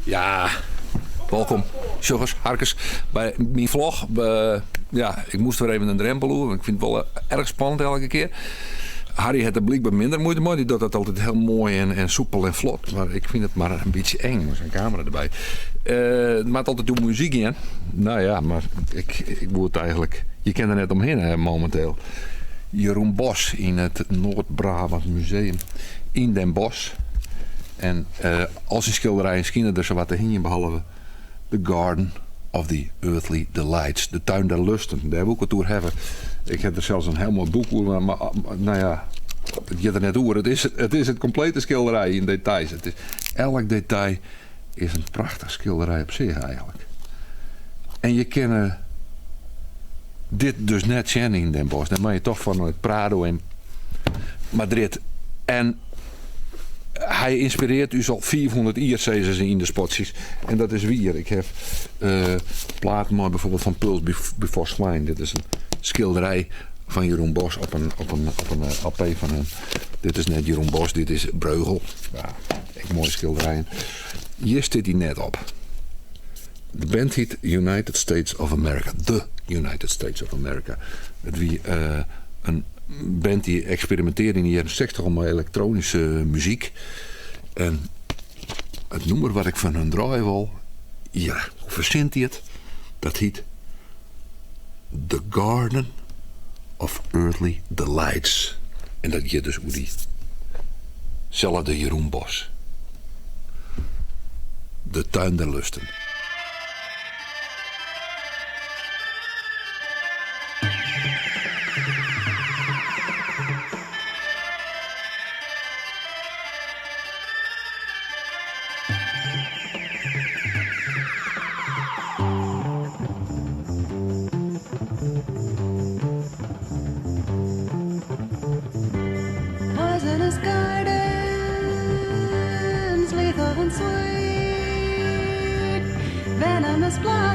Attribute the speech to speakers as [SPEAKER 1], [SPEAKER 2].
[SPEAKER 1] Ja, welkom. Sjoggers, harkers. Bij mijn vlog. Ik moest weer even een drempel doen. Ik vind het wel erg spannend elke keer. Harry had er blijkbaar minder moeite mee. Die doet dat altijd heel mooi en soepel en vlot. Maar ik vind het maar een beetje eng met zijn camera erbij. Het maakt altijd door muziek in. Nou ja, maar ik moet eigenlijk... Je kent er net omheen hè, momenteel. Jeroen Bos in het Noord-Brabant Museum in Den Bosch. En als die schilderijen schijnen er zo wat te hingen behalve The Garden of the Earthly Delights. De tuin der lusten. Daar heb ik ook wat over hebben. Ik heb er zelfs een heel mooi boek over. Maar nou ja, het gaat er net over. Het is het complete schilderij in details. Elk detail is een prachtig schilderij op zich eigenlijk. En je kan dit dus net zien in Den Bosch. Dan ben je toch vanuit Prado in Madrid. En hij inspireert u al 400 IRC's in de spotjes. En dat is weer. Ik heb platen maar bijvoorbeeld van Pulse Before Swine. Dit is een schilderij van Jeroen Bos op een LP van hem. Dit is net Jeroen Bos, dit is Breugel. Ja, echt mooie schilderijen. Hier zit hij net op. De band heet United States of America. The United States of America. Het wie een band die experimenteerde in de jaren 60 met elektronische muziek. En het nummer wat ik van hun draai wil, ja, hoe verzint hij het? Dat heet The Garden of Earthly Delights. En dat gaat dus over diezelfde Jeroen Bos. De tuin der lusten.
[SPEAKER 2] Poisonous gardens, lethal and sweet, venomous blood.